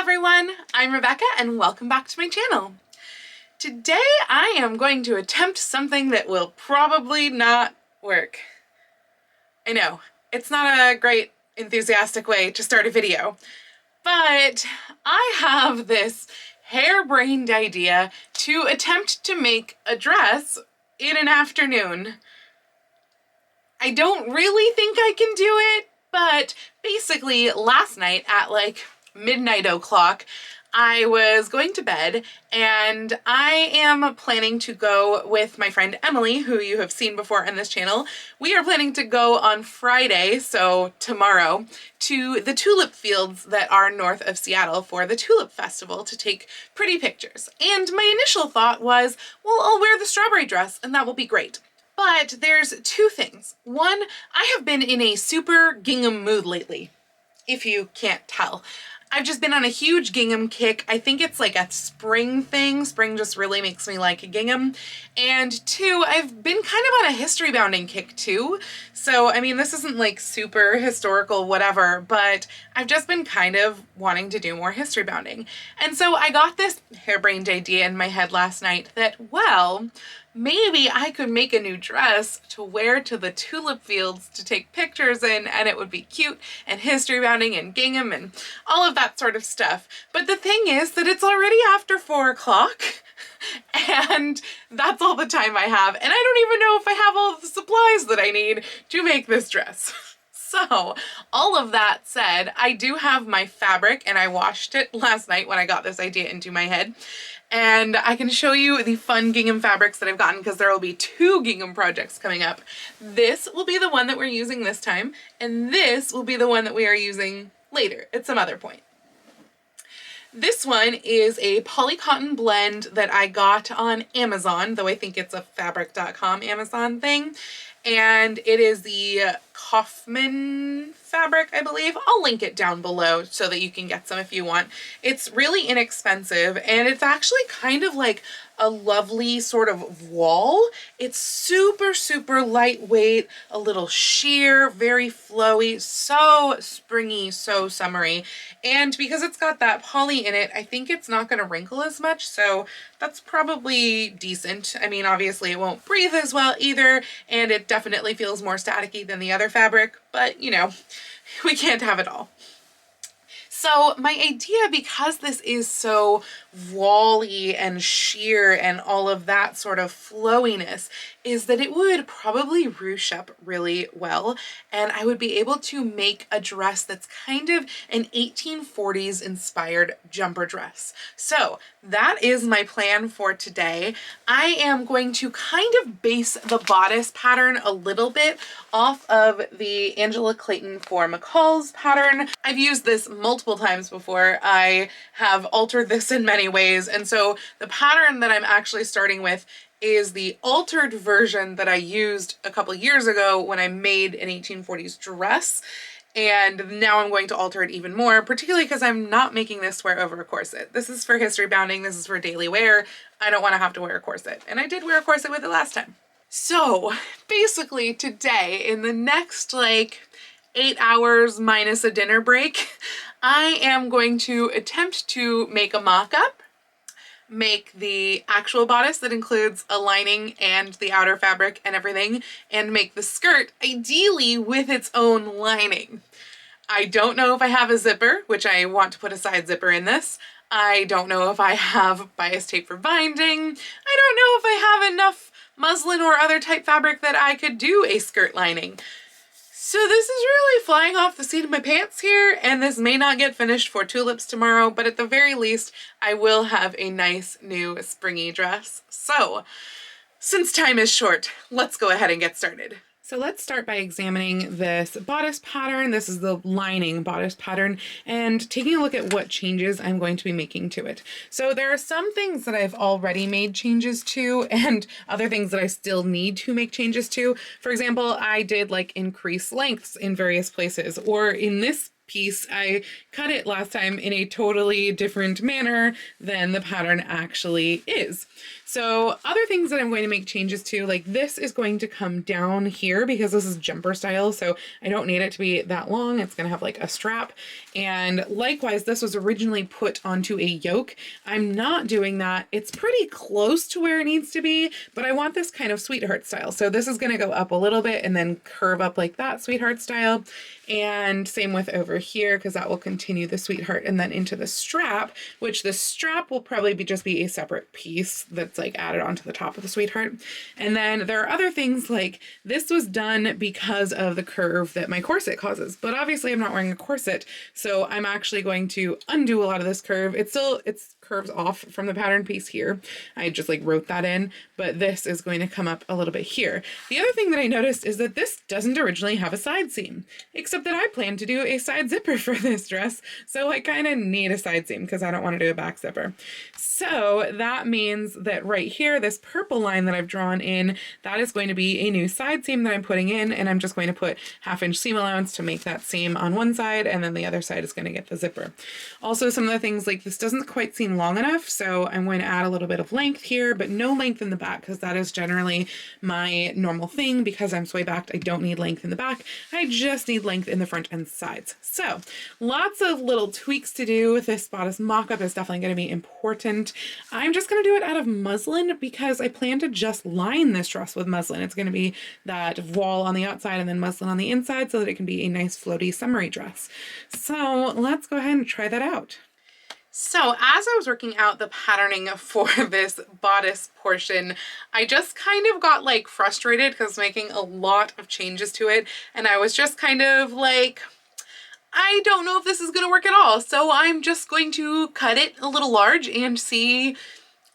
everyone, I'm Rebecca and welcome back to my channel. Today I am going to attempt something that will probably not work. I know, it's not a great enthusiastic way to start a video, but I have this harebrained idea to attempt to make a dress in an afternoon. I don't really think I can do it, but basically last night at like midnight o'clock, I was going to bed and I am planning to go with my friend Emily, who you have seen before on this channel. We are planning to go on Friday, so tomorrow, to the tulip fields that are north of Seattle for the Tulip Festival to take pretty pictures. And my initial thought was, well, I'll wear the strawberry dress and that will be great. But there's two things. One, I have been in a super gingham mood lately, if you can't tell. I've just been on a huge gingham kick. I think it's like a spring thing. Spring just really makes me like gingham. And two, I've been kind of on a historybounding kick too. So, I mean, this isn't like super historical whatever, but I've just been kind of wanting to do more historybounding. And so I got this harebrained idea in my head last night that, well, maybe I could make a new dress to wear to the tulip fields to take pictures in, and it would be cute and historybounding and gingham and all of that sort of stuff. But the thing is that it's already after 4 o'clock and that's all the time I have, and I don't even know if I have all of the supplies that I need to make this dress. So, all of that said, I do have my fabric and I washed it last night when I got this idea into my head. And I can show you the fun gingham fabrics that I've gotten because there will be 2 gingham projects coming up. This will be the one that we're using this time, and this will be the one that we are using later at some other point. This one is a poly cotton blend that I got on Amazon, though I think it's a fabric.com Amazon thing. And it is the Kaufman fabric, I believe. I'll link it down below so that you can get some if you want. It's really inexpensive and it's actually kind of like a lovely sort of voile. It's super, super lightweight, a little sheer, very flowy, so springy, so summery. And because it's got that poly in it, I think it's not going to wrinkle as much, so that's probably decent. I mean, obviously it won't breathe as well either, and it definitely feels more staticky than the other fabric, but you know, we can't have it all. So my idea, because this is so voile-y and sheer and all of that sort of flowiness, is that it would probably ruche up really well, and I would be able to make a dress that's kind of an 1840s inspired jumper dress. So that is my plan for today. I am going to kind of base the bodice pattern a little bit off of the Angela Clayton for McCall's pattern. I've used this multiple times before. I have altered this in many ways, and so the pattern that I'm actually starting with is the altered version that I used a couple years ago when I made an 1840s dress. And now I'm going to alter it even more, particularly because I'm not making this wear over a corset. This is for historybounding, this is for daily wear. I don't want to have to wear a corset. And I did wear a corset with it last time. So basically today, in the next like 8 hours minus a dinner break, I am going to attempt to make a mock-up, make the actual bodice that includes a lining and the outer fabric and everything, and make the skirt ideally with its own lining. I don't know if I have a zipper, which I want to put a side zipper in this. I don't know if I have bias tape for binding. I don't know if I have enough muslin or other type fabric that I could do a skirt lining. So this is really flying off the seat of my pants here, and this may not get finished for tulips tomorrow, but at the very least, I will have a nice new springy dress. So, since time is short, let's go ahead and get started. So let's start by examining this bodice pattern. This is the lining bodice pattern, and taking a look at what changes I'm going to be making to it. So there are some things that I've already made changes to and other things that I still need to make changes to. For example, I did like increase lengths in various places, or in this piece, I cut it last time in a totally different manner than the pattern actually is. So other things that I'm going to make changes to, like this is going to come down here because this is jumper style, so I don't need it to be that long. It's going to have like a strap. And likewise, this was originally put onto a yoke. I'm not doing that. It's pretty close to where it needs to be, but I want this kind of sweetheart style. So this is going to go up a little bit and then curve up like that sweetheart style. And same with over here, because that will continue the sweetheart and then into the strap, which the strap will probably just be a separate piece that's like added onto the top of the sweetheart. And then there are other things like this was done because of the curve that my corset causes, but obviously I'm not wearing a corset. So I'm actually going to undo a lot of this curve. It's curves off from the pattern piece here. I just like wrote that in, but this is going to come up a little bit here. The other thing that I noticed is that this doesn't originally have a side seam, except that I plan to do a side zipper for this dress. So I kind of need a side seam because I don't want to do a back zipper. So that means that right here, this purple line that I've drawn in, that is going to be a new side seam that I'm putting in, and I'm just going to put 1/2 inch seam allowance to make that seam on one side, and then the other side is going to get the zipper. Also, some of the things like this doesn't quite seem long enough, so I'm going to add a little bit of length here, but no length in the back, because that is generally my normal thing. Because I'm sway backed, I don't need length in the back. I just need length in the front and sides. So lots of little tweaks to do. This bodice mock-up is definitely going to be important. I'm just going to do it out of muslin because I plan to just line this dress with muslin. It's going to be that voile on the outside and then muslin on the inside so that it can be a nice floaty summery dress. So let's go ahead and try that out. So as I was working out the patterning for this bodice portion, I just kind of got like frustrated because I was making a lot of changes to it, and I was just kind of like, I don't know if this is going to work at all, so I'm just going to cut it a little large and see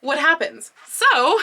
what happens. So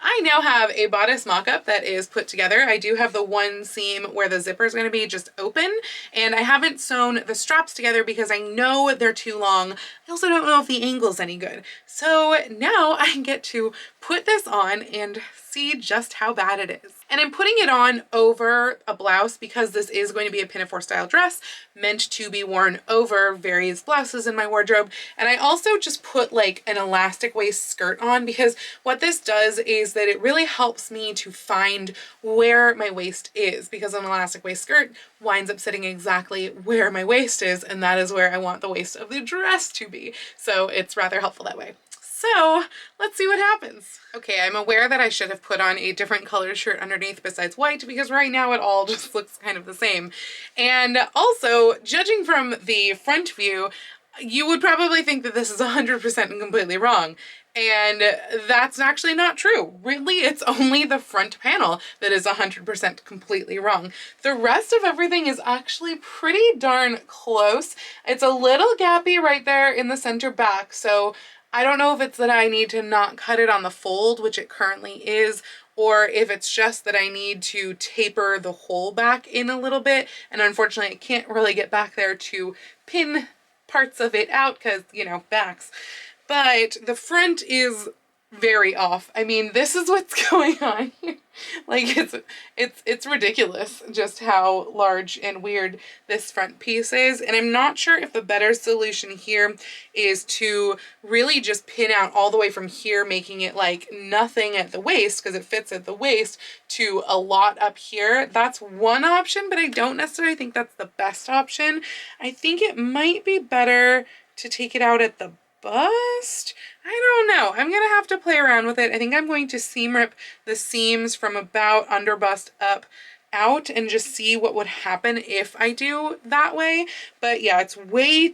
I now have a bodice mock-up that is put together. I do have the one seam where the zipper is going to be just open, and I haven't sewn the straps together because I know they're too long. I also don't know if the angle's any good. So now I get to put this on and see just how bad it is. And I'm putting it on over a blouse because this is going to be a pinafore style dress meant to be worn over various blouses in my wardrobe. And I also just put like an elastic waist skirt on because what this does is that it really helps me to find where my waist is, because an elastic waist skirt winds up sitting exactly where my waist is, and that is where I want the waist of the dress to be. So it's rather helpful that way. So let's see what happens. Okay, I'm aware that I should have put on a different colored shirt underneath besides white because right now it all just looks kind of the same. And also, judging from the front view, you would probably think that this is 100% and completely wrong. And that's actually not true. Really, it's only the front panel that is 100% completely wrong. The rest of everything is actually pretty darn close. It's a little gappy right there in the center back, so I don't know if it's that I need to not cut it on the fold, which it currently is, or if it's just that I need to taper the whole back in a little bit. And unfortunately, I can't really get back there to pin parts of it out because, you know, backs. But the front is very off. I mean, this is what's going on here. Like it's ridiculous just how large and weird this front piece is. And I'm not sure if the better solution here is to really just pin out all the way from here, making it like nothing at the waist because it fits at the waist, to a lot up here. That's one option, but I don't necessarily think that's the best option. I think it might be better to take it out at the bust. I don't know. I'm gonna have to play around with it. I think I'm going to seam rip the seams from about under bust up out and just see what would happen if I do that way. But yeah, it's way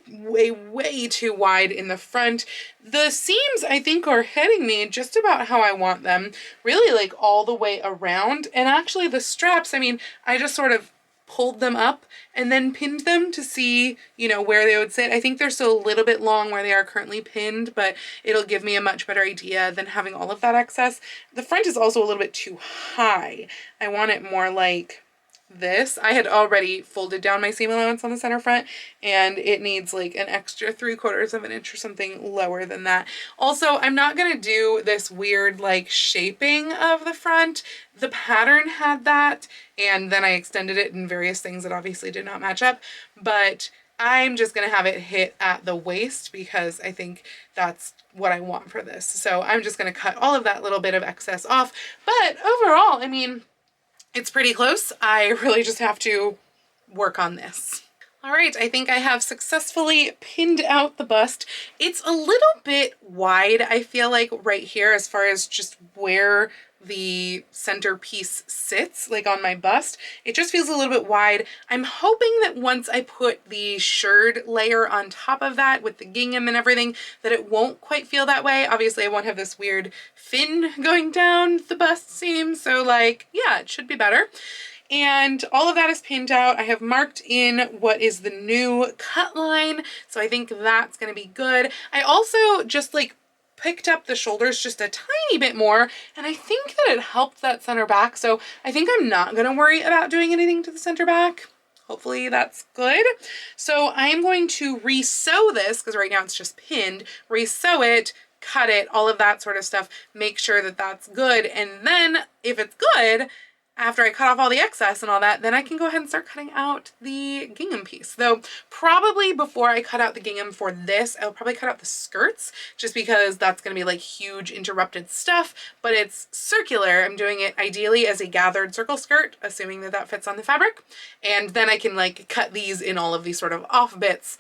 too wide in the front. The seams, I think, are hitting me just about how I want them, really like all the way around. And actually the straps, I mean, I just sort of pulled them up and then pinned them to see, you know, where they would sit. I think they're still a little bit long where they are currently pinned, but it'll give me a much better idea than having all of that excess. The front is also a little bit too high. I want it more like this. I had already folded down my seam allowance on the center front, and it needs like an extra 3/4 of an inch or something lower than that. Also, I'm not gonna do this weird like shaping of the front. The pattern had that, and then I extended it in various things that obviously did not match up, but I'm just gonna have it hit at the waist because I think that's what I want for this. So I'm just gonna cut all of that little bit of excess off. But overall, I mean, it's pretty close. I really just have to work on this. All right, I think I have successfully pinned out the bust. It's a little bit wide, I feel like, right here as far as just where the centerpiece sits, like on my bust. It just feels a little bit wide. I'm hoping that once I put the shirred layer on top of that with the gingham and everything, that it won't quite feel that way. Obviously, I won't have this weird fin going down the bust seam, so like, yeah, it should be better. And all of that is pinned out. I have marked in what is the new cut line, so I think that's gonna be good. I also just like picked up the shoulders just a tiny bit more, and I think that it helped that center back, so I think I'm not gonna worry about doing anything to the center back. Hopefully that's good. So I am going to re-sew this, because right now it's just pinned, re-sew it, cut it, all of that sort of stuff, make sure that that's good, and then if it's good, after I cut off all the excess and all that, then I can go ahead and start cutting out the gingham piece. Though probably before I cut out the gingham for this, I'll probably cut out the skirts just because that's gonna be like huge interrupted stuff, but it's circular. I'm doing it ideally as a gathered circle skirt, assuming that that fits on the fabric. And then I can like cut these in all of these sort of off bits,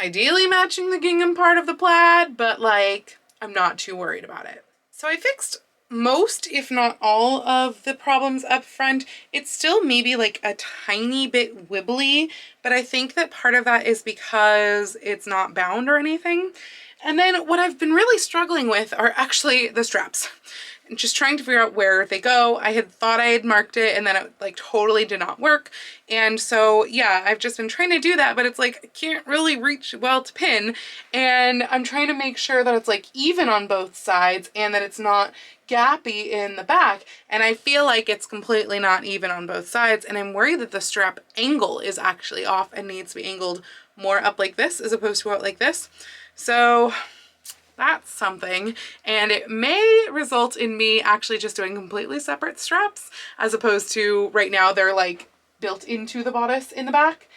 ideally matching the gingham part of the plaid, but like, I'm not too worried about it. So I fixed most, if not all, of the problems up front. It's still maybe like a tiny bit wibbly, but I think that part of that is because it's not bound or anything. And then what I've been really struggling with are actually the straps. And just trying to figure out where they go. I had thought I had marked it and then it like totally did not work. And so yeah, I've just been trying to do that, but it's like I can't really reach well to pin. And I'm trying to make sure that it's like even on both sides and that it's not gappy in the back. And I feel like it's completely not even on both sides. And I'm worried that the strap angle is actually off and needs to be angled more up like this as opposed to out like this. So that's something, and it may result in me actually just doing completely separate straps as opposed to right now they're like built into the bodice in the back.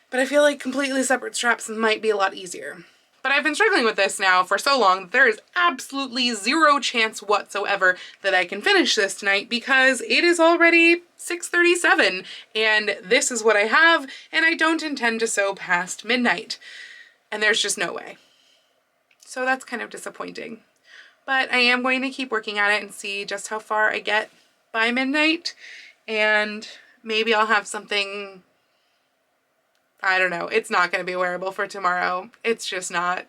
But I feel like completely separate straps might be a lot easier. But I've been struggling with this now for so long that there is absolutely zero chance whatsoever that I can finish this tonight because it is already 6:37 and this is what I have and I don't intend to sew past midnight. And there's just no way. So that's kind of disappointing. But I am going to keep working at it and see just how far I get by midnight. And maybe I'll have something, I don't know, it's not going to be wearable for tomorrow. It's just not.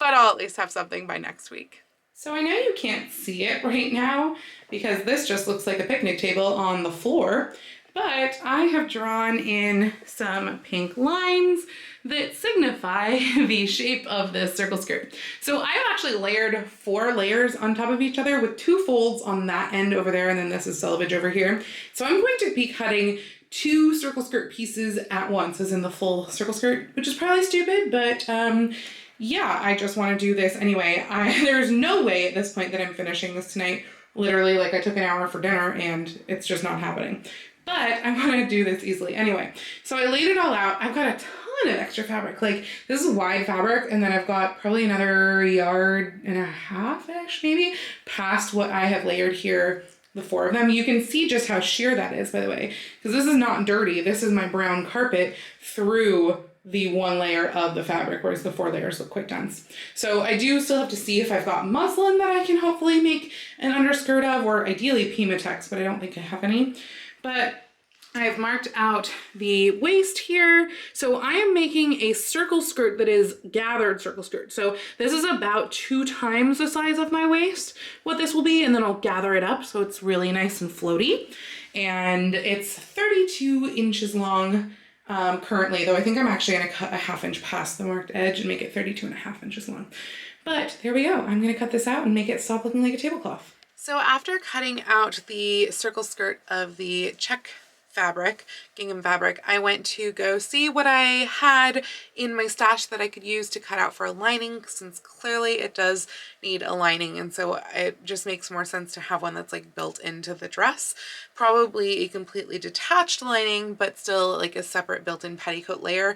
But I'll at least have something by next week. So I know you can't see it right now because this just looks like a picnic table on the floor. But I have drawn in some pink lines that signify the shape of this circle skirt. So I've actually layered 4 layers on top of each other with 2 folds on that end over there, and then this is selvage over here. So I'm going to be cutting 2 circle skirt pieces at once, as in the full circle skirt, which is probably stupid, but yeah, I just want to do this anyway. There's no way at this point that I'm finishing this tonight. Literally, like I took an hour for dinner and it's just not happening. But I'm gonna do this easily anyway. So I laid it all out. I've got a ton of extra fabric. Like this is wide fabric and then I've got probably another 1.5 yards-ish maybe past what I have layered here, the 4 of them. You can see just how sheer that is, by the way, because this is not dirty. This is my brown carpet through the 1 layer of the fabric, whereas the 4 layers look quite dense. So I do still have to see if I've got muslin that I can hopefully make an underskirt of, or ideally Pimatex, but I don't think I have any. But I've marked out the waist here. So I am making a circle skirt that is gathered circle skirt. So this is about 2 times the size of my waist, what this will be, and then I'll gather it up so it's really nice and floaty. And it's 32 inches long currently, though I think I'm actually gonna cut a 1/2 inch past the marked edge and make it 32.5 inches long. But there we go. I'm gonna cut this out and make it stop looking like a tablecloth. So after cutting out the circle skirt of the check fabric, gingham fabric, I went to go see what I had in my stash that I could use to cut out for a lining, since clearly it does need a lining, and so it just makes more sense to have one that's like built into the dress. Probably a completely detached lining, but still like a separate built-in petticoat layer.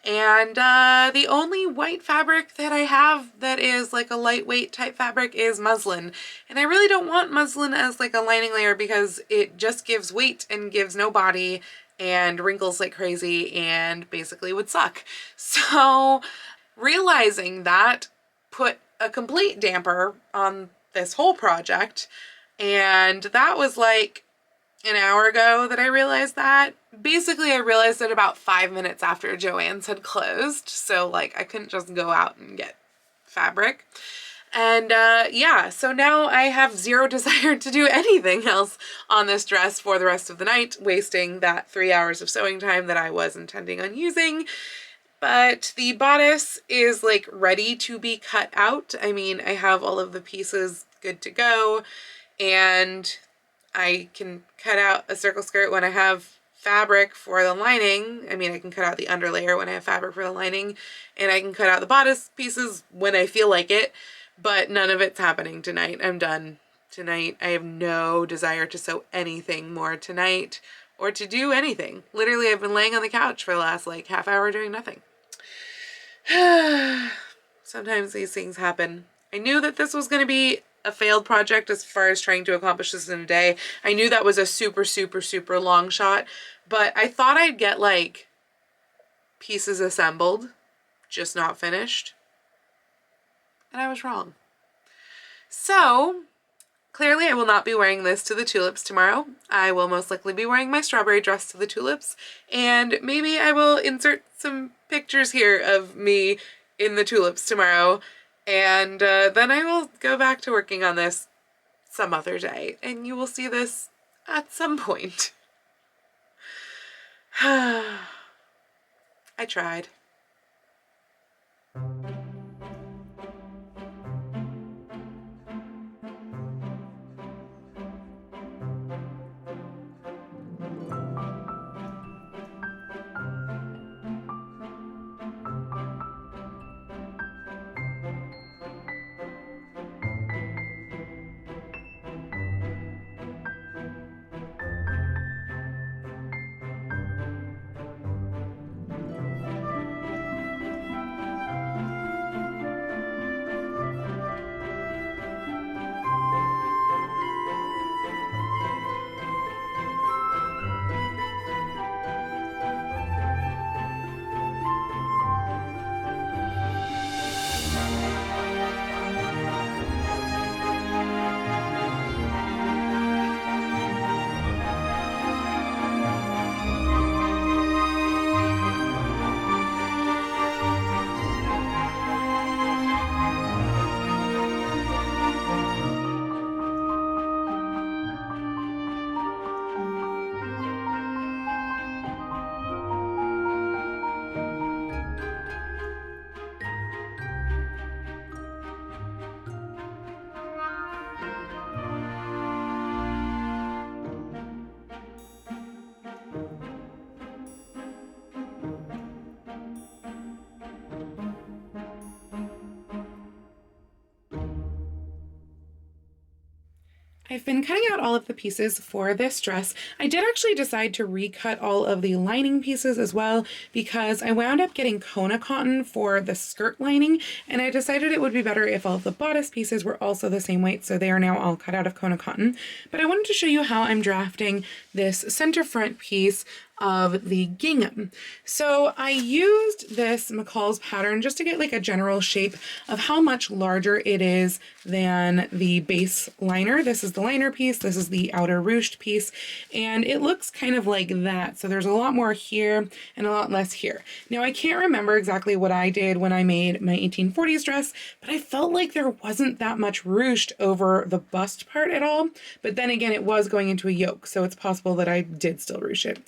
And the only white fabric that I have that is like a lightweight type fabric is muslin. And I really don't want muslin as like a lining layer because it just gives weight and gives no body and wrinkles like crazy and basically would suck. So realizing that put a complete damper on this whole project. And that was like an hour ago that I realized that. Basically, I realized it about 5 minutes after Joann's had closed. So like I couldn't just go out and get fabric. And yeah, so now I have zero desire to do anything else on this dress for the rest of the night, wasting that 3 hours of sewing time that I was intending on using. But the bodice is like ready to be cut out. I mean, I have all of the pieces good to go, and I can cut out a circle skirt when I have fabric for the lining. I mean, I can cut out the underlayer when I have fabric for the lining, and I can cut out the bodice pieces when I feel like it, but none of it's happening tonight. I'm done tonight. I have no desire to sew anything more tonight or to do anything. Literally, I've been laying on the couch for the last like half hour doing nothing. Sometimes these things happen. I knew that this was going to be a failed project as far as trying to accomplish this in a day. I knew that was a super, super, super long shot, but I thought I'd get like pieces assembled, just not finished. And I was wrong. So clearly I will not be wearing this to the tulips tomorrow. I will most likely be wearing my strawberry dress to the tulips, and maybe I will insert some pictures here of me in the tulips tomorrow. And then I will go back to working on this some other day, and you will see this at some point. I tried. I've been cutting out all of the pieces for this dress. I did actually decide to recut all of the lining pieces as well because I wound up getting Kona cotton for the skirt lining, and I decided it would be better if all of the bodice pieces were also the same weight, so they are now all cut out of Kona cotton. But I wanted to show you how I'm drafting this center front piece of the gingham. So I used this McCall's pattern just to get like a general shape of how much larger it is than the base liner. This is the liner piece, this is the outer ruched piece, and it looks kind of like that. So there's a lot more here and a lot less here. Now I can't remember exactly what I did when I made my 1840s dress, but I felt like there wasn't that much ruched over the bust part at all. But then again, it was going into a yoke, so it's possible that I did still ruche it.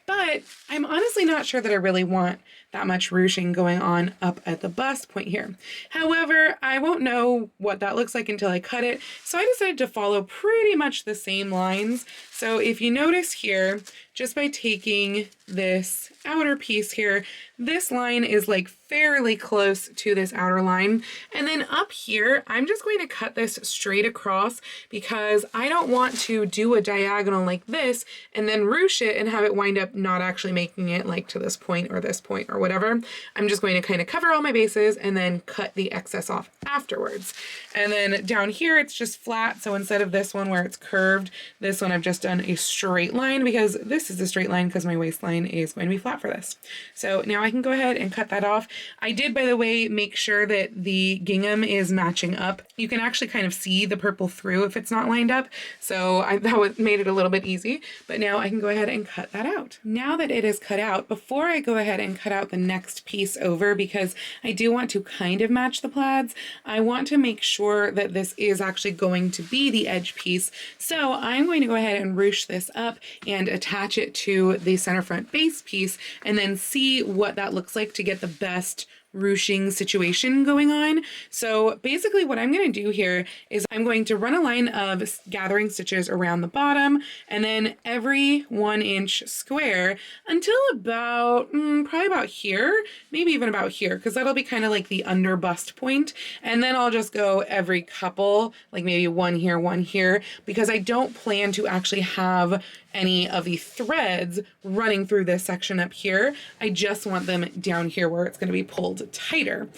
But I'm honestly not sure that I really want that much ruching going on up at the bust point here. However, I won't know what that looks like until I cut it, so I decided to follow pretty much the same lines. So if you notice here, just by taking this outer piece here, this line is like fairly close to this outer line. And then up here, I'm just going to cut this straight across because I don't want to do a diagonal like this and then ruche it and have it wind up not actually making it like to this point or whatever. I'm just going to kind of cover all my bases and then cut the excess off afterwards. And then down here, it's just flat. So instead of this one where it's curved, this one I've just done a straight line because this is a straight line because my waistline is going to be flat for this. So now I can go ahead and cut that off. I did, by the way, make sure that the gingham is matching up. You can actually kind of see the purple through if it's not lined up. So that made it a little bit easy, but now I can go ahead and cut that out. Now that it is cut out, before I go ahead and cut out the next piece over, because I do want to kind of match the plaids, I want to make sure that this is actually going to be the edge piece. So I'm going to go ahead and ruche this up and attach it to the center front base piece and then see what that looks like to get the best ruching situation going on. So basically what I'm going to do here is I'm going to run a line of gathering stitches around the bottom and then every 1 inch square until about probably about here, maybe even about here, because that'll be kind of like the under bust point. And then I'll just go every couple, like maybe one here, because I don't plan to actually have any of the threads running through this section up here. I just want them down here where it's going to be pulled tighter.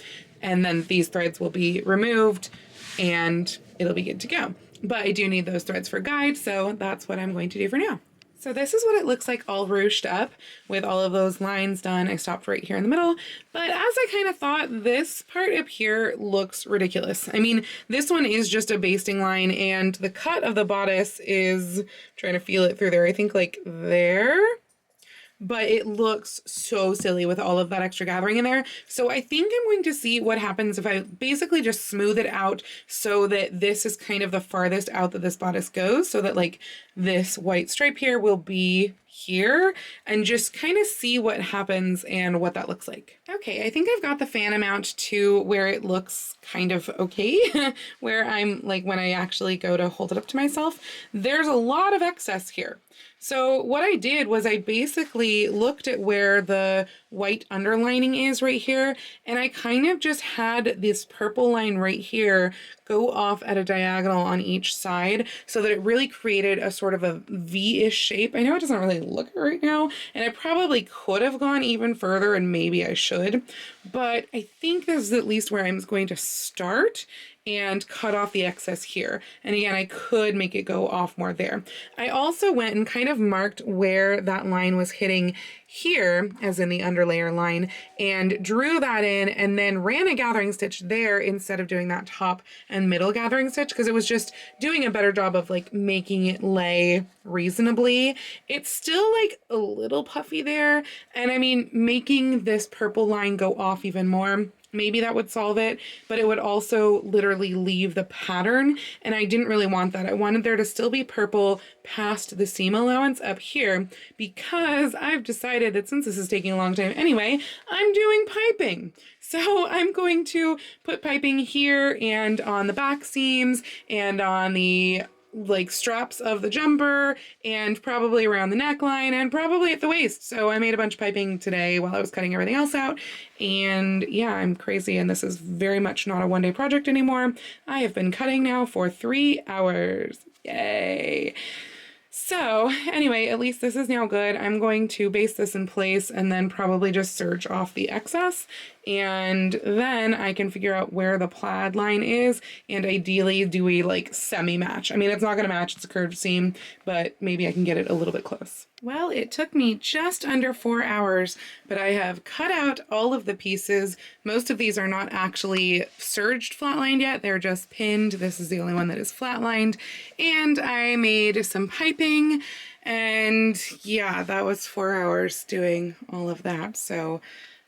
And then these threads will be removed and it'll be good to go. But I do need those threads for guide, so that's what I'm going to do for now. So this is what it looks like all ruched up with all of those lines done. I stopped right here in the middle, but as I kind of thought, this part up here looks ridiculous. I mean, this one is just a basting line and the cut of the bodice is, trying to feel it through there, I think like there. But it looks so silly with all of that extra gathering in there. So I think I'm going to see what happens if I basically just smooth it out so that this is kind of the farthest out that this bodice goes, so that like this white stripe here will be here, and just kind of see what happens and what that looks like. Okay, I think I've got the fan amount to where it looks kind of okay, where I'm like, when I actually go to hold it up to myself, there's a lot of excess here. So what I did was I basically looked at where the white underlining is right here, and I kind of just had this purple line right here go off at a diagonal on each side so that it really created a sort of a V-ish shape. I know it doesn't really look it right now, and I probably could have gone even further, and maybe I should, but I think this is at least where I'm going to start and cut off the excess here. And again, I could make it go off more there. I also went and kind of marked where that line was hitting here, as in the underlayer line, and drew that in and then ran a gathering stitch there instead of doing that top and middle gathering stitch, because it was just doing a better job of like making it lay reasonably. It's still like a little puffy there, and I mean, making this purple line go off even more, maybe that would solve it, but it would also literally leave the pattern, and I didn't really want that. I wanted there to still be purple past the seam allowance up here, because I've decided that since this is taking a long time anyway, I'm doing piping. So I'm going to put piping here and on the back seams and on the like straps of the jumper and probably around the neckline and probably at the waist. So I made a bunch of piping today while I was cutting everything else out. And yeah, I'm crazy, and this is very much not a one-day project anymore. I have been cutting now for 3 hours. Yay. So anyway, at least this is now good. I'm going to base this in place and then probably just serge off the excess, and then I can figure out where the plaid line is and ideally do a like semi-match. I mean, it's not going to match, it's a curved seam, but maybe I can get it a little bit close. Well, it took me just under 4 hours, but I have cut out all of the pieces. Most of these are not actually serged flatlined yet, they're just pinned. This is the only one that is flatlined, and I made some piping, and yeah, that was 4 hours doing all of that. So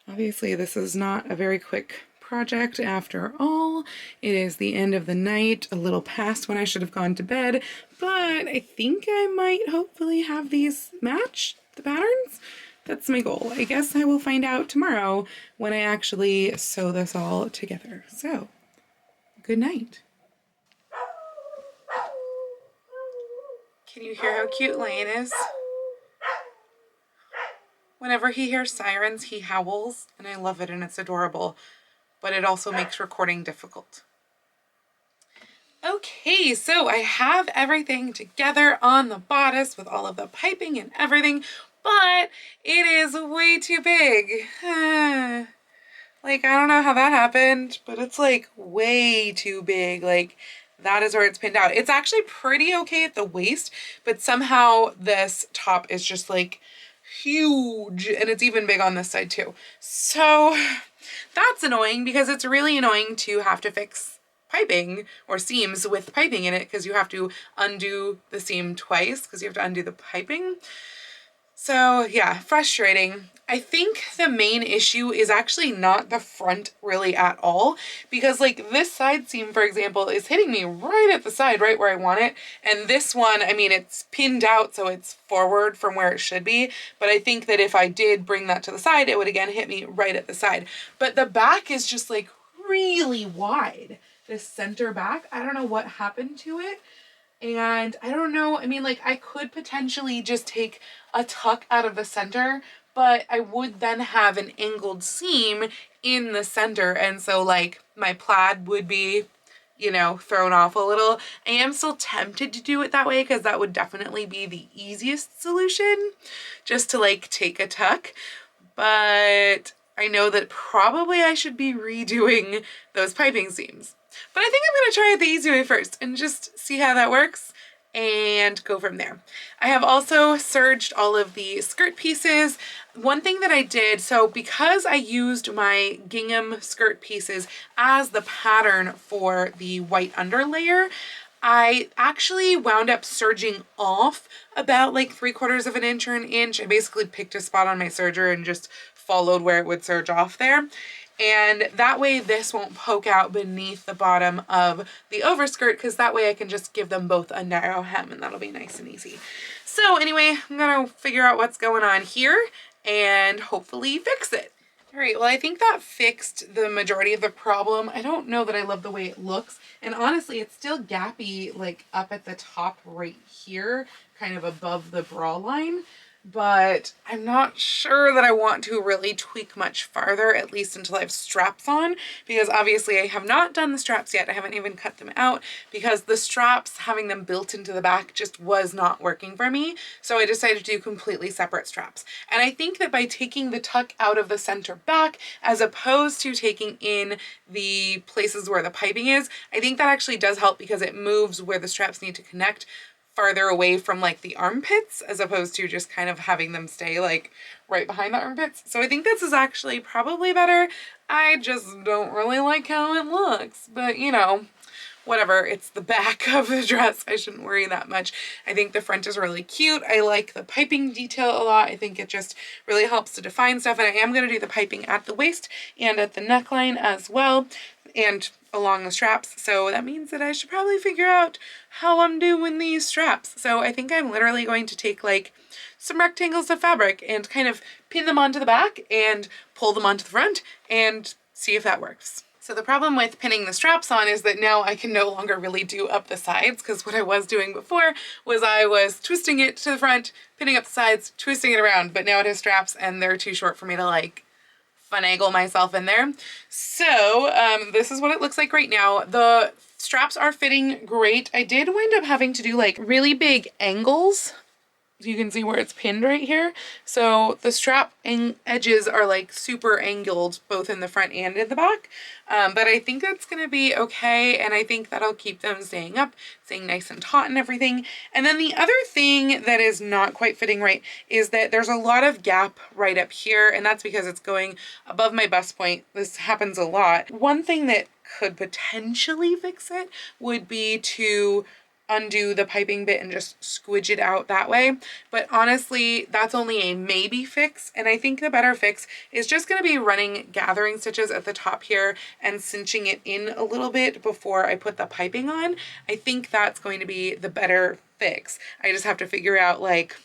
obviously this is not a very quick project after all. It is the end of the night, a little past when I should have gone to bed, but I think I might hopefully have these match the patterns. That's my goal. I guess I will find out tomorrow when I actually sew this all together. So, good night. Can you hear how cute Lane is? Whenever he hears sirens, he howls, and I love it and it's adorable, but it also makes recording difficult. Okay, so I have everything together on the bodice with all of the piping and everything, but it is way too big. Like, I don't know how that happened, but it's like way too big. Like, that is where it's pinned out. It's actually pretty okay at the waist, but somehow this top is just like huge, and it's even big on this side too. So that's annoying because it's really annoying to have to fix piping or seams with piping in it because you have to undo the seam twice because you have to undo the piping. So yeah, frustrating. I think the main issue is actually not the front really at all, because like this side seam, for example, is hitting me right at the side, right where I want it. And this one, I mean, it's pinned out, so it's forward from where it should be. But I think that if I did bring that to the side, it would again hit me right at the side. But the back is just like really wide. This center back, I don't know what happened to it. And I don't know, I mean, like I could potentially just take a tuck out of the center, but I would then have an angled seam in the center. And so like my plaid would be, you know, thrown off a little. I am still tempted to do it that way because that would definitely be the easiest solution, just to like take a tuck. But I know that probably I should be redoing those piping seams. But I think I'm going to try it the easy way first and just see how that works and go from there. I have also serged all of the skirt pieces. One thing that I did, so because I used my gingham skirt pieces as the pattern for the white underlayer, I actually wound up serging off about like 3/4 of an inch or an inch. I basically picked a spot on my serger and just followed where it would serge off there. And that way this won't poke out beneath the bottom of the overskirt, because that way I can just give them both a narrow hem and that'll be nice and easy. So anyway, I'm gonna figure out what's going on here and hopefully fix it. All right, well, I think that fixed the majority of the problem. I don't know that I love the way it looks. And honestly, it's still gappy like up at the top right here, kind of above the bra line. But I'm not sure that I want to really tweak much farther, at least until I have straps on, because obviously I have not done the straps yet. I haven't even cut them out because the straps, having them built into the back, just was not working for me. So I decided to do completely separate straps. And I think that by taking the tuck out of the center back, as opposed to taking in the places where the piping is, I think that actually does help because it moves where the straps need to connect farther away from like the armpits, as opposed to just kind of having them stay like right behind the armpits. So I think this is actually probably better. I just don't really like how it looks, but you know, whatever, it's the back of the dress. I shouldn't worry that much. I think the front is really cute. I like the piping detail a lot. I think it just really helps to define stuff, and I am going to do the piping at the waist and at the neckline as well, and along the straps. So that means that I should probably figure out how I'm doing these straps. So I think I'm literally going to take like some rectangles of fabric and kind of pin them onto the back and pull them onto the front and see if that works. So the problem with pinning the straps on is that now I can no longer really do up the sides, because what I was doing before was I was twisting it to the front, pinning up the sides, twisting it around, but now it has straps and they're too short for me to like finagle myself in there. So this is what it looks like right now. The straps are fitting great. I did wind up having to do like really big angles. You can see where it's pinned right here. So the strap edges are like super angled both in the front and in the back. But I think that's gonna be okay. And I think that'll keep them staying up, staying nice and taut and everything. And then the other thing that is not quite fitting right is that there's a lot of gap right up here. And that's because it's going above my bust point. This happens a lot. One thing that could potentially fix it would be to undo the piping bit and just squidge it out that way. But honestly, that's only a maybe fix. And I think the better fix is just going to be running gathering stitches at the top here and cinching it in a little bit before I put the piping on. I think that's going to be the better fix. I just have to figure out like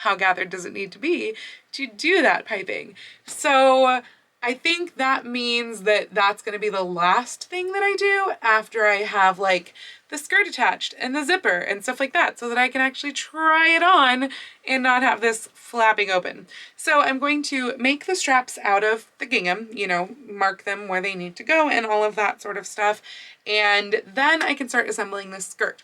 how gathered does it need to be to do that piping. So I think that means that that's going to be the last thing that I do after I have like the skirt attached and the zipper and stuff like that, so that I can actually try it on and not have this flapping open. So I'm going to make the straps out of the gingham, you know, mark them where they need to go and all of that sort of stuff. And then I can start assembling this skirt.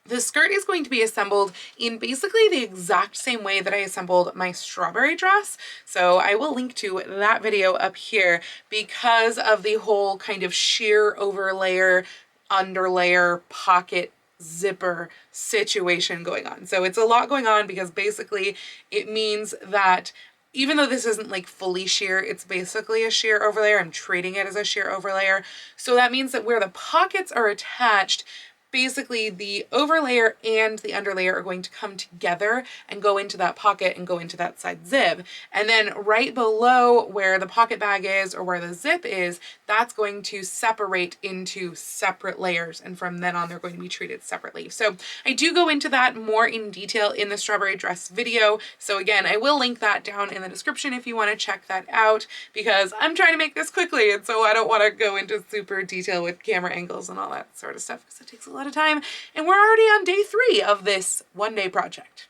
The skirt is going to be assembled in basically the exact same way that I assembled my strawberry dress. So I will link to that video up here because of the whole kind of sheer overlayer, underlayer, pocket zipper situation going on. So it's a lot going on because basically it means that even though this isn't like fully sheer, it's basically a sheer overlayer. I'm treating it as a sheer overlayer. So that means that where the pockets are attached, basically the overlayer and the underlayer are going to come together and go into that pocket and go into that side zip. And then right below where the pocket bag is or where the zip is, that's going to separate into separate layers. And from then on, they're going to be treated separately. So I do go into that more in detail in the strawberry dress video. So again, I will link that down in the description if you want to check that out, because I'm trying to make this quickly. And so I don't want to go into super detail with camera angles and all that sort of stuff because it takes a lot of time, and we're already on day 3 of this one-day project.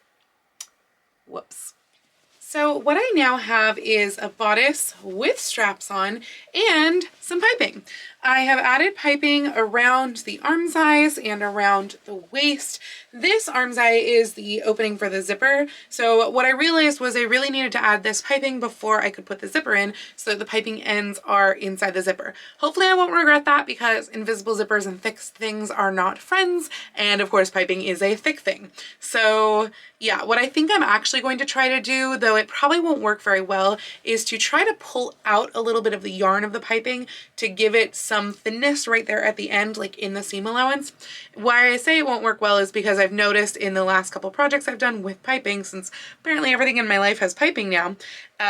Whoops. So what I now have is a bodice with straps on and some piping. I have added piping around the armscye and around the waist. This armscye is the opening for the zipper. So what I realized was I really needed to add this piping before I could put the zipper in so that the piping ends are inside the zipper. Hopefully I won't regret that because invisible zippers and thick things are not friends. And of course piping is a thick thing. So yeah, what I think I'm actually going to try to do, though it probably won't work very well, is to try to pull out a little bit of the yarn of the piping to give it some thinness right there at the end, like in the seam allowance. Why I say it won't work well is because I've noticed in the last couple projects I've done with piping, since apparently everything in my life has piping now,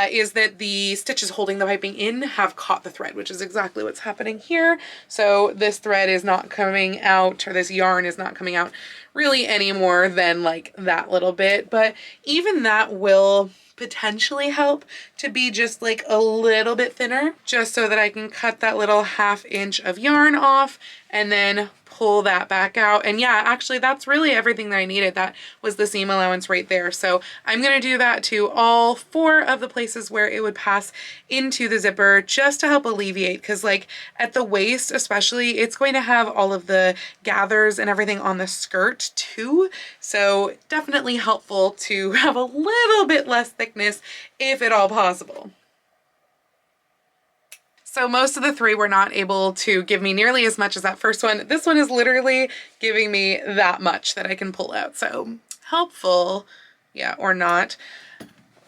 is that the stitches holding the piping in have caught the thread, which is exactly what's happening here. So this thread is not coming out, or this yarn is not coming out really any more than like that little bit, but even that will potentially help to be just like a little bit thinner, just so that I can cut that little 1/2 inch of yarn off and then pull that back out. And yeah, actually that's really everything that I needed. That was the seam allowance right there. So I'm going to do that to all 4 of the places where it would pass into the zipper, just to help alleviate, because like at the waist especially, it's going to have all of the gathers and everything on the skirt too. So definitely helpful to have a little bit less thickness if at all possible. So most of the 3 were not able to give me nearly as much as that first one. This one is literally giving me that much that I can pull out. So helpful, yeah, or not.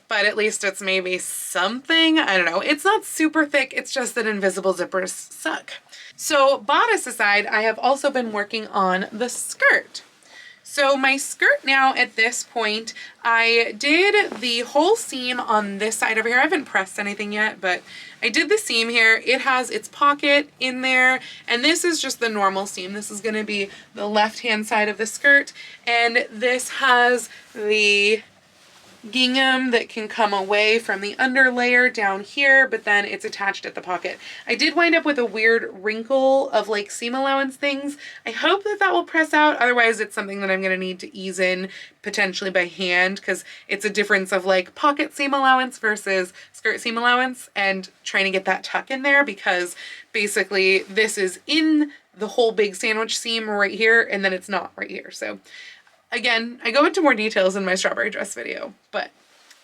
But at least it's maybe something. I don't know. It's not super thick. It's just that invisible zippers suck. So bodice aside, I have also been working on the skirt. So my skirt now at this point, I did the whole seam on this side over here. I haven't pressed anything yet, but I did the seam here. It has its pocket in there, and this is just the normal seam. This is going to be the left-hand side of the skirt, and this has the gingham that can come away from the underlayer down here, but then it's attached at the pocket. I did wind up with a weird wrinkle of like seam allowance things. I hope that that will press out. Otherwise it's something that I'm going to need to ease in potentially by hand, because it's a difference of like pocket seam allowance versus skirt seam allowance, and trying to get that tuck in there, because basically this is in the whole big sandwich seam right here, and then it's not right here. So again, I go into more details in my strawberry dress video, but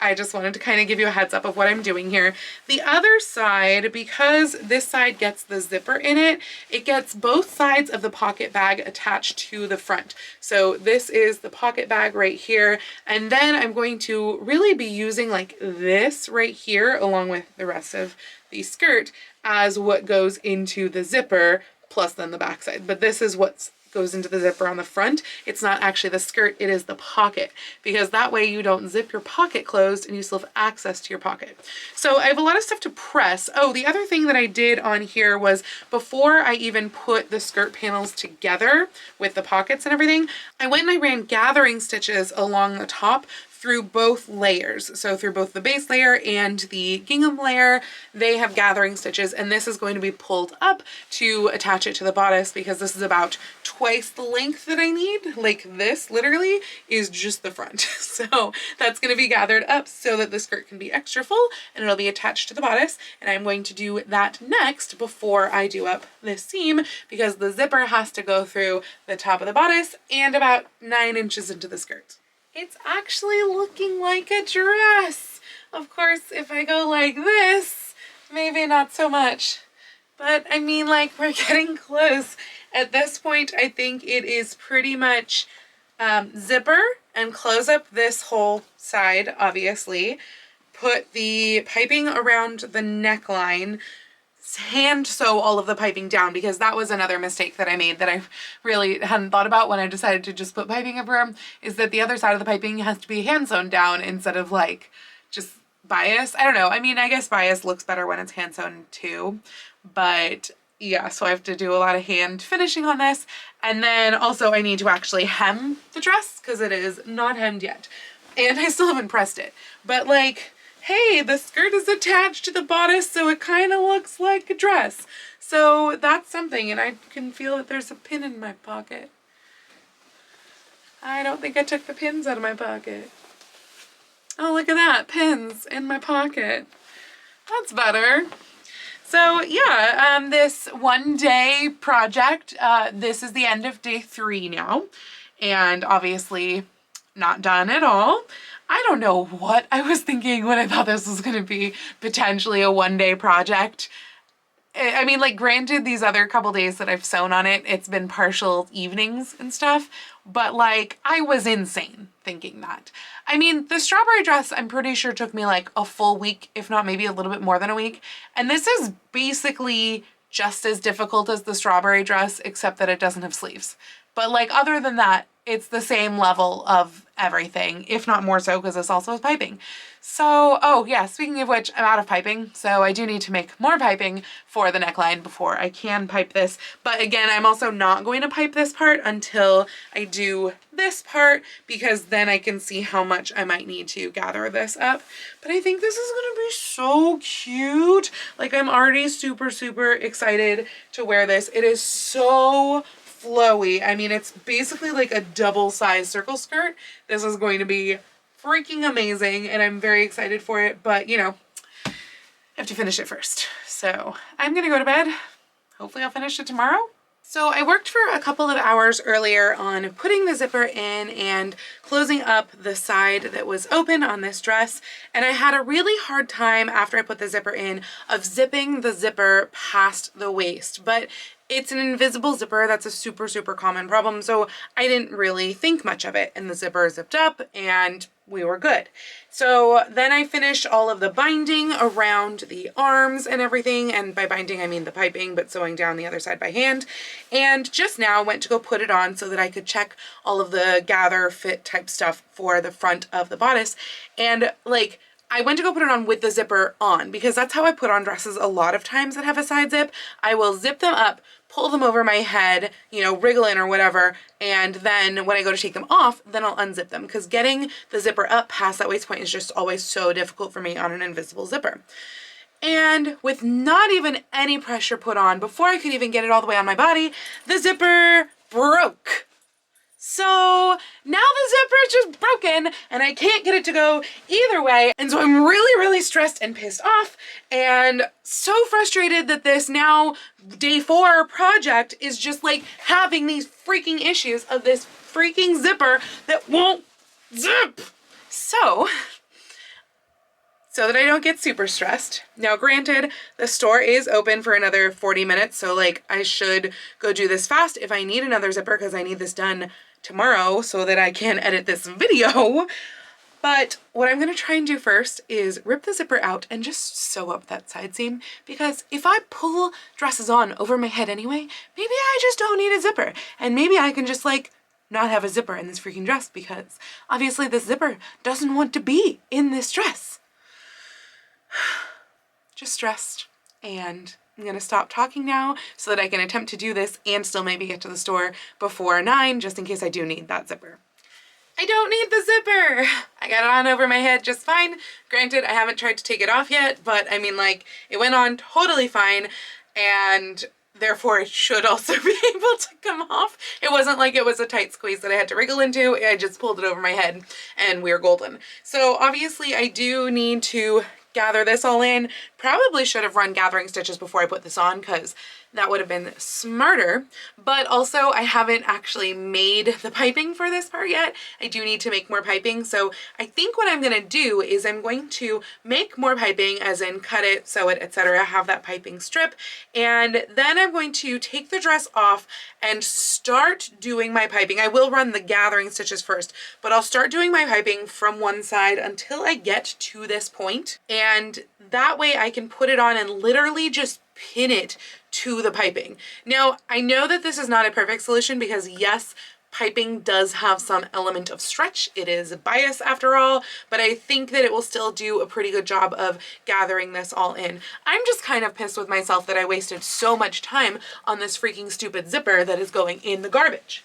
I just wanted to kind of give you a heads up of what I'm doing here. The other side, because this side gets the zipper in it, it gets both sides of the pocket bag attached to the front. So this is the pocket bag right here, and then I'm going to really be using like this right here along with the rest of the skirt as what goes into the zipper, plus then the back side. But this is what's goes into the zipper on the front. It's not actually the skirt, it is the pocket, because that way you don't zip your pocket closed and you still have access to your pocket. So I have a lot of stuff to press. Oh, the other thing that I did on here was, before I even put the skirt panels together with the pockets and everything, I went and I ran gathering stitches along the top through both layers. So through both the base layer and the gingham layer, they have gathering stitches, and this is going to be pulled up to attach it to the bodice because this is about twice the length that I need. Like this literally is just the front. So that's going to be gathered up so that the skirt can be extra full and it'll be attached to the bodice. And I'm going to do that next before I do up this seam because the zipper has to go through the top of the bodice and about 9 inches into the skirt. It's actually looking like a dress. Of course, if I go like this, maybe not so much. But I mean, like, we're getting close. At this point, I think it is pretty much zipper and close up this whole side, obviously. Put the piping around the neckline. Hand sew all of the piping down because that was another mistake that I made that I really hadn't thought about when I decided to just put piping everywhere, is that the other side of the piping has to be hand sewn down instead of like just bias. I don't know. I mean, I guess bias looks better when it's hand sewn too, but yeah, so I have to do a lot of hand finishing on this. And then also I need to actually hem the dress because it is not hemmed yet. And I still haven't pressed it, but like, hey, the skirt is attached to the bodice, so it kind of looks like a dress. So that's something, and I can feel that there's a pin in my pocket. I don't think I took the pins out of my pocket. Oh, look at that, pins in my pocket. That's better. So yeah, this 1-day project, this is the end of day 3 now, and obviously not done at all. I don't know what I was thinking when I thought this was going to be potentially a 1-day project. I mean, like, granted, these other couple days that I've sewn on it, it's been partial evenings and stuff, but like, I was insane thinking that. I mean, the strawberry dress, I'm pretty sure took me like a full week, if not maybe a little bit more than a week. And this is basically just as difficult as the strawberry dress, except that it doesn't have sleeves. But like, other than that, it's the same level of everything, if not more so, because this also has piping. So, oh yeah, speaking of which, I'm out of piping, so I do need to make more piping for the neckline before I can pipe this. But again, I'm also not going to pipe this part until I do this part, because then I can see how much I might need to gather this up. But I think this is gonna be so cute. Like, I'm already super, super excited to wear this. It is so flowy. I mean, it's basically like a double-sized circle skirt. This is going to be freaking amazing, and I'm very excited for it, but you know, I have to finish it first. So I'm gonna go to bed. Hopefully I'll finish it tomorrow. So I worked for a couple of hours earlier on putting the zipper in and closing up the side that was open on this dress, and I had a really hard time after I put the zipper in of zipping the zipper past the waist, but it's an invisible zipper. That's a super, super common problem, so I didn't really think much of it, and the zipper zipped up and we were good. So then I finished all of the binding around the arms and everything, and by binding I mean the piping, but sewing down the other side by hand. And just now went to go put it on so that I could check all of the gather fit type stuff for the front of the bodice. And like, I went to go put it on with the zipper on, because that's how I put on dresses a lot of times that have a side zip. I will zip them up, pull them over my head, you know, wriggle in or whatever, and then when I go to take them off, then I'll unzip them, because getting the zipper up past that waist point is just always so difficult for me on an invisible zipper. And with not even any pressure put on, before I could even get it all the way on my body, the zipper broke. So now the zipper is just broken and I can't get it to go either way. And so I'm really, really stressed and pissed off and so frustrated that this now day 4 project is just like having these freaking issues of this freaking zipper that won't zip. So that I don't get super stressed. Now, granted, the store is open for another 40 minutes, so like I should go do this fast if I need another zipper, because I need this done tomorrow so that I can edit this video. But what I'm gonna try and do first is rip the zipper out and just sew up that side seam, because if I pull dresses on over my head anyway, maybe I just don't need a zipper, and maybe I can just like not have a zipper in this freaking dress, because obviously this zipper doesn't want to be in this dress. Just stressed, and I'm gonna stop talking now so that I can attempt to do this and still maybe get to the store before 9, just in case I do need that zipper. I don't need the zipper. I got it on over my head just fine. Granted, I haven't tried to take it off yet, but I mean, like, it went on totally fine, and therefore it should also be able to come off. It wasn't like it was a tight squeeze that I had to wriggle into. I just pulled it over my head and we're golden. So obviously I do need to gather this all in. Probably should have run gathering stitches before I put this on, because that would have been smarter. But also I haven't actually made the piping for this part yet. I do need to make more piping. So I think what I'm going to do is I'm going to make more piping, as in cut it, sew it, etc. Have that piping strip. And then I'm going to take the dress off and start doing my piping. I will run the gathering stitches first, but I'll start doing my piping from one side until I get to this point. And that way I can put it on and literally just pin it to the piping. Now, I know that this is not a perfect solution, because yes, piping does have some element of stretch. It is bias after all, but I think that it will still do a pretty good job of gathering this all in. I'm just kind of pissed with myself that I wasted so much time on this freaking stupid zipper that is going in the garbage.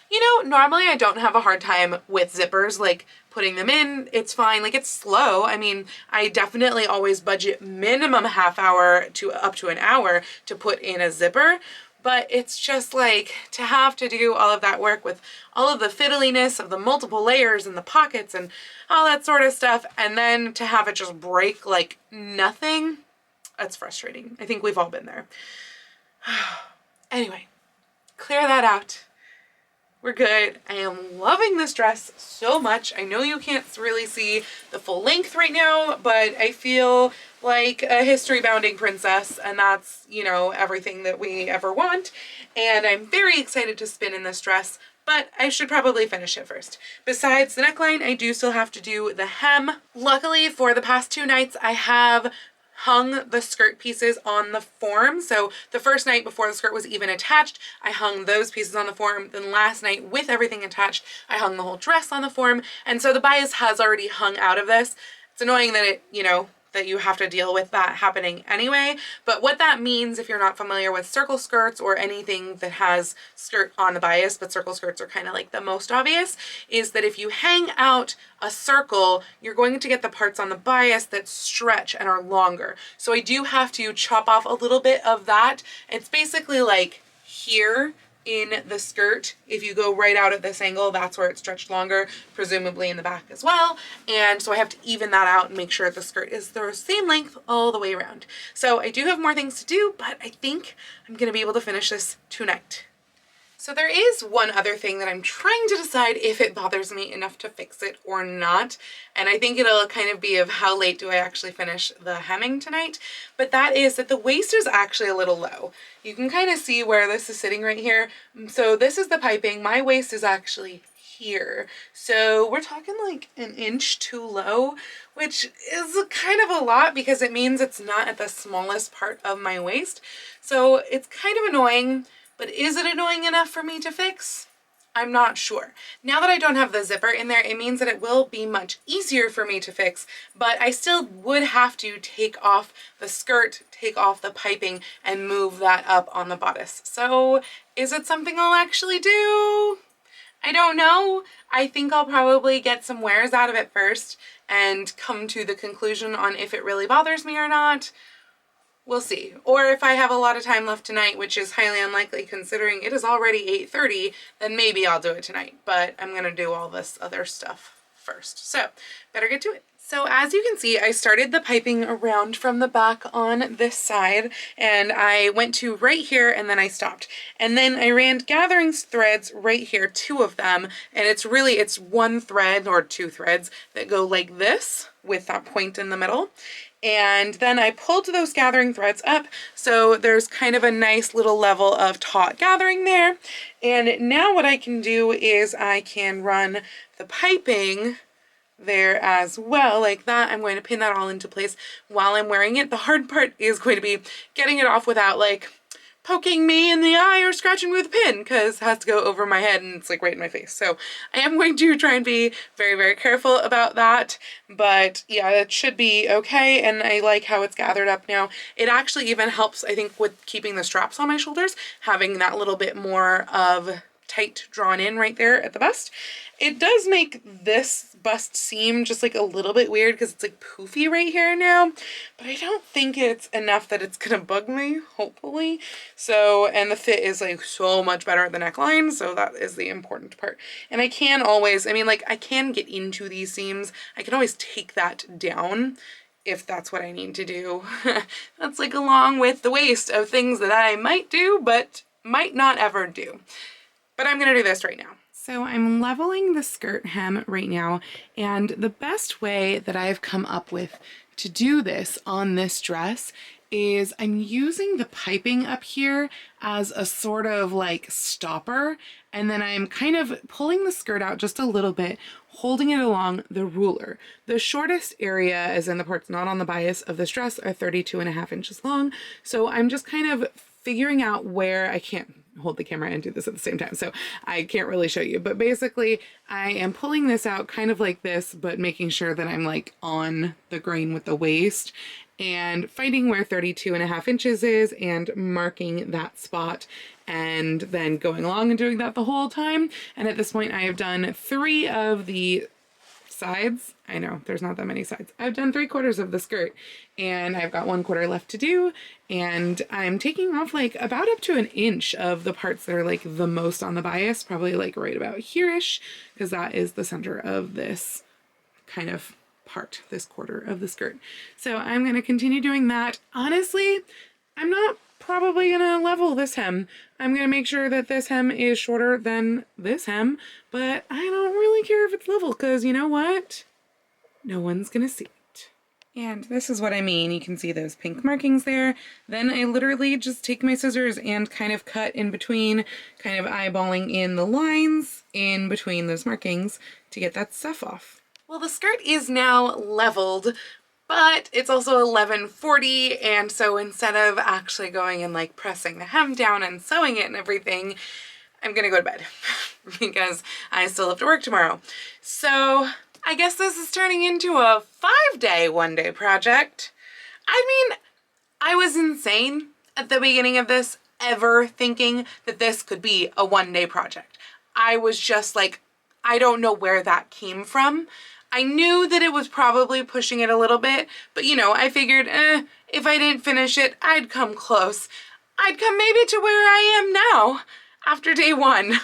You know, normally I don't have a hard time with zippers, like putting them in, it's fine, like it's slow. I mean, I definitely always budget minimum half hour to up to an hour to put in a zipper, but it's just like to have to do all of that work with all of the fiddliness of the multiple layers and the pockets and all that sort of stuff, and then to have it just break like nothing, that's frustrating. I think we've all been there. Anyway, clear that out. We're good. I am loving this dress so much. I know you can't really see the full length right now, but I feel like a history-bounding princess, and that's, you know, everything that we ever want. And I'm very excited to spin in this dress, but I should probably finish it first. Besides the neckline, I do still have to do the hem. Luckily, for the past 2 nights, I have hung the skirt pieces on the form. So the first night before the skirt was even attached, I hung those pieces on the form. Then last night, with everything attached, I hung the whole dress on the form. And so the bias has already hung out of this. It's annoying that it, you know, that you have to deal with that happening anyway. But what that means, if you're not familiar with circle skirts or anything that has skirt on the bias, but circle skirts are kind of like the most obvious, is that if you hang out a circle, you're going to get the parts on the bias that stretch and are longer. So I do have to chop off a little bit of that. It's basically like here in the skirt. If you go right out at this angle, that's where it's stretched longer, presumably in the back as well. And so I have to even that out and make sure the skirt is the same length all the way around. So I do have more things to do, but I think I'm gonna be able to finish this tonight. So there is one other thing that I'm trying to decide if it bothers me enough to fix it or not. And I think it'll kind of be of how late do I actually finish the hemming tonight. But that is that the waist is actually a little low. You can kind of see where this is sitting right here. So this is the piping. My waist is actually here. So we're talking like an inch too low, which is kind of a lot because it means it's not at the smallest part of my waist. So it's kind of annoying. But is it annoying enough for me to fix? I'm not sure. Now that I don't have the zipper in there, it means that it will be much easier for me to fix, but I still would have to take off the skirt, take off the piping, and move that up on the bodice. So is it something I'll actually do? I don't know. I think I'll probably get some wears out of it first and come to the conclusion on if it really bothers me or not. We'll see. Or if I have a lot of time left tonight, which is highly unlikely considering it is already 8:30, then maybe I'll do it tonight. But I'm gonna do all this other stuff first. So better get to it. So as you can see, I started the piping around from the back on this side, and I went to right here and then I stopped. And then I ran gathering threads right here, 2 of them, and it's 1 thread or 2 threads that go like this with that point in the middle. And then I pulled those gathering threads up, so there's kind of a nice little level of taut gathering there. And now what I can do is I can run the piping there as well, like that. I'm going to pin that all into place while I'm wearing it. The hard part is going to be getting it off without like poking me in the eye or scratching me with a pin, because it has to go over my head and it's like right in my face. So I am going to try and be very, very careful about that. But yeah, it should be okay. And I like how it's gathered up now. It actually even helps, I think, with keeping the straps on my shoulders, having that little bit more of tight drawn in right there at the bust. It does make this bust seem just like a little bit weird because it's like poofy right here now, but I don't think it's enough that it's gonna bug me, hopefully. So, and the fit is like so much better at the neckline, so that is the important part. And I can always, I mean, like I can get into these seams. I can always take that down if that's what I need to do. That's like along with the waist of things that I might do, but might not ever do. But I'm gonna do this right now. So I'm leveling the skirt hem right now, and the best way that I've come up with to do this on this dress is I'm using the piping up here as a sort of like stopper, and then I'm kind of pulling the skirt out just a little bit, holding it along the ruler. The shortest area, as in the parts not on the bias of this dress, are 32.5 inches long. So I'm just kind of figuring out where I can't hold the camera and do this at the same time, so I can't really show you, but basically I am pulling this out kind of like this, but making sure that I'm like on the grain with the waist and finding where 32.5 inches is and marking that spot, and then going along and doing that the whole time. And at this point I have done 3 of the sides. I know there's not that many sides. I've done 3/4 of the skirt, and I've got 1/4 left to do, and I'm taking off like about up to 1 inch of the parts that are like the most on the bias, probably like right about here-ish, because that is the center of this kind of part, this quarter of the skirt. So I'm going to continue doing that. Honestly, I'm not probably gonna level this hem. I'm gonna make sure that this hem is shorter than this hem, but I don't really care if it's level, because you know what? No one's gonna see it. And this is what I mean. You can see those pink markings there. Then I literally just take my scissors and kind of cut in between, kind of eyeballing in the lines in between those markings to get that stuff off. Well, the skirt is now leveled, but it's also 11:40, and so instead of actually going and like pressing the hem down and sewing it and everything, I'm gonna go to bed because I still have to work tomorrow. So I guess this is turning into a 5-day, 1-day project. I mean, I was insane at the beginning of this, ever thinking that this could be a 1-day project. I was just like, I don't know where that came from. I knew that it was probably pushing it a little bit, but you know, I figured, if I didn't finish it, I'd come close. I'd come maybe to where I am now after day 1.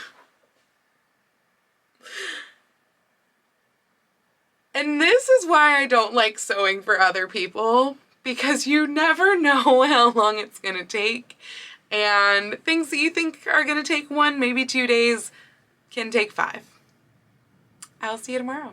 And this is why I don't like sewing for other people, because you never know how long it's gonna take, and things that you think are gonna take 1, maybe 2 days can take 5. I'll see you tomorrow.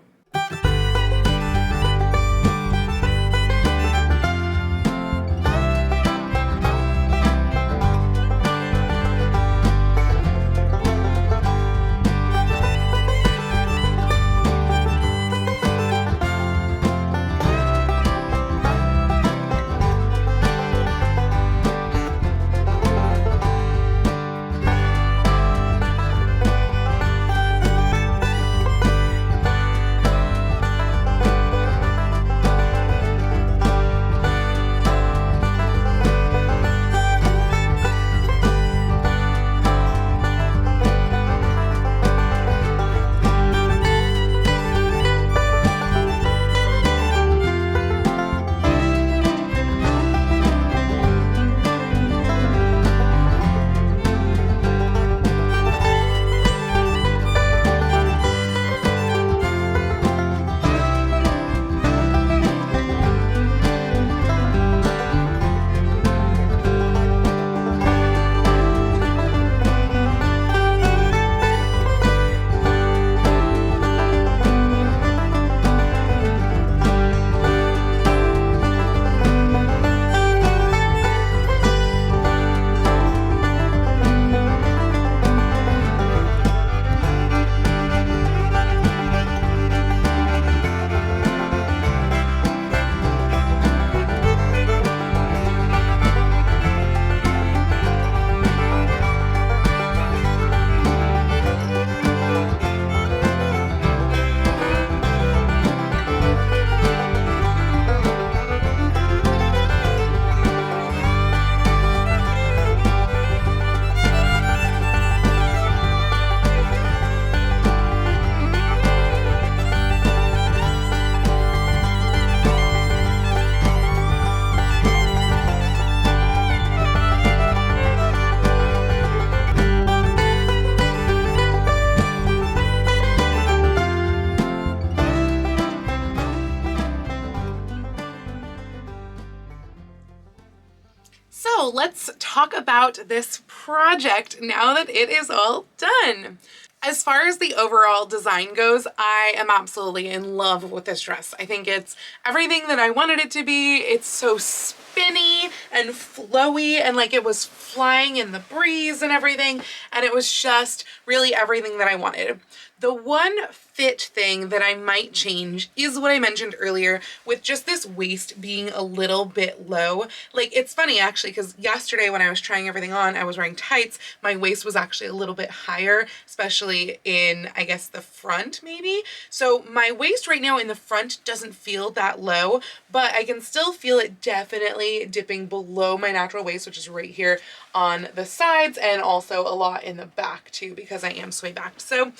talk about this project now that it is all done. As far as the overall design goes, I am absolutely in love with this dress. I think it's everything that I wanted it to be. It's so spinny and flowy, and like it was flying in the breeze and everything, and it was just really everything that I wanted. The one fit thing that I might change is what I mentioned earlier with just this waist being a little bit low. Like, it's funny actually, because yesterday when I was trying everything on, I was wearing tights. My waist was actually a little bit higher, especially in, I guess, the front maybe. So my waist right now in the front doesn't feel that low, but I can still feel it definitely dipping below my natural waist, which is right here on the sides, and also a lot in the back too, because I am sway backed. So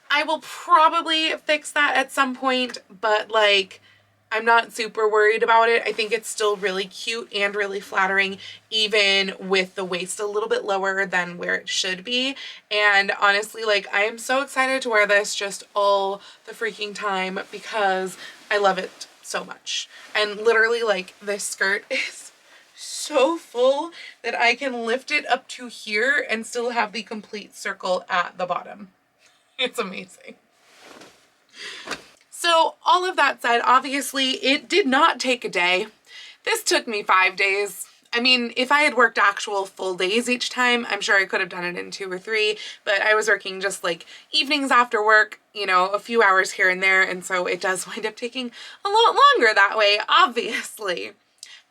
I will probably fix that at some point, but like, I'm not super worried about it. I think it's still really cute and really flattering, even with the waist a little bit lower than where it should be. And honestly, like, I am so excited to wear this just all the freaking time because I love it so much. And literally, like, this skirt is so full that I can lift it up to here and still have the complete circle at the bottom. It's amazing. So all of that said, obviously it did not take a day. This took me 5 days. I mean, if I had worked actual full days each time, I'm sure I could have done it in 2 or 3, but I was working just like evenings after work, you know, a few hours here and there, and so it does wind up taking a lot longer that way, obviously.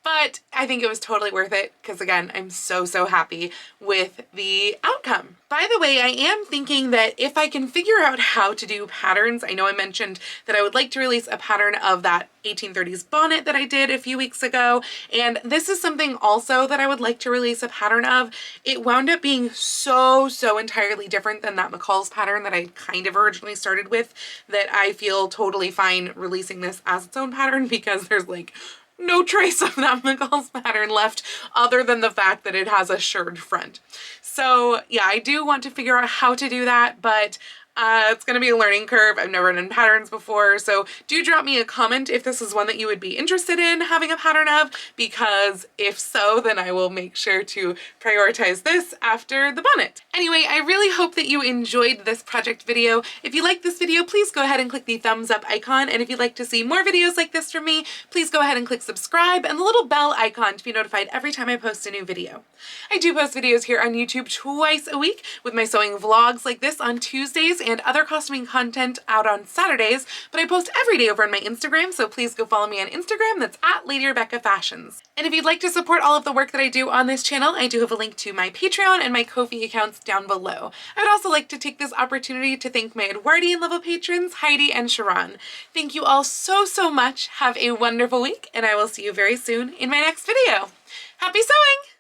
But I think it was totally worth it because, again, I'm so happy with the outcome. By the way, I am thinking that if I can figure out how to do patterns, I know I mentioned that I would like to release a pattern of that 1830s bonnet that I did a few weeks ago, and this is something also that I would like to release a pattern of. It wound up being so entirely different than that McCall's pattern that I kind of originally started with, that I feel totally fine releasing this as its own pattern because there's like no trace of that McCall's pattern left other than the fact that it has a shirred front. So yeah, I do want to figure out how to do that, but it's going to be a learning curve. I've never done patterns before, so do drop me a comment if this is one that you would be interested in having a pattern of, because if so, then I will make sure to prioritize this after the bonnet. Anyway, I really hope that you enjoyed this project video. If you like this video, please go ahead and click the thumbs up icon, and if you'd like to see more videos like this from me, please go ahead and click subscribe and the little bell icon to be notified every time I post a new video. I do post videos here on YouTube twice a week, with my sewing vlogs like this on Tuesdays and other costuming content out on Saturdays, but I post every day over on my Instagram, so please go follow me on Instagram. That's at Lady Rebecca Fashions. And if you'd like to support all of the work that I do on this channel, I do have a link to my Patreon and my Ko-fi accounts down below. I would also like to take this opportunity to thank my Edwardian level patrons, Heidi and Sharon. Thank you all so much. Have a wonderful week, and I will see you very soon in my next video. Happy sewing!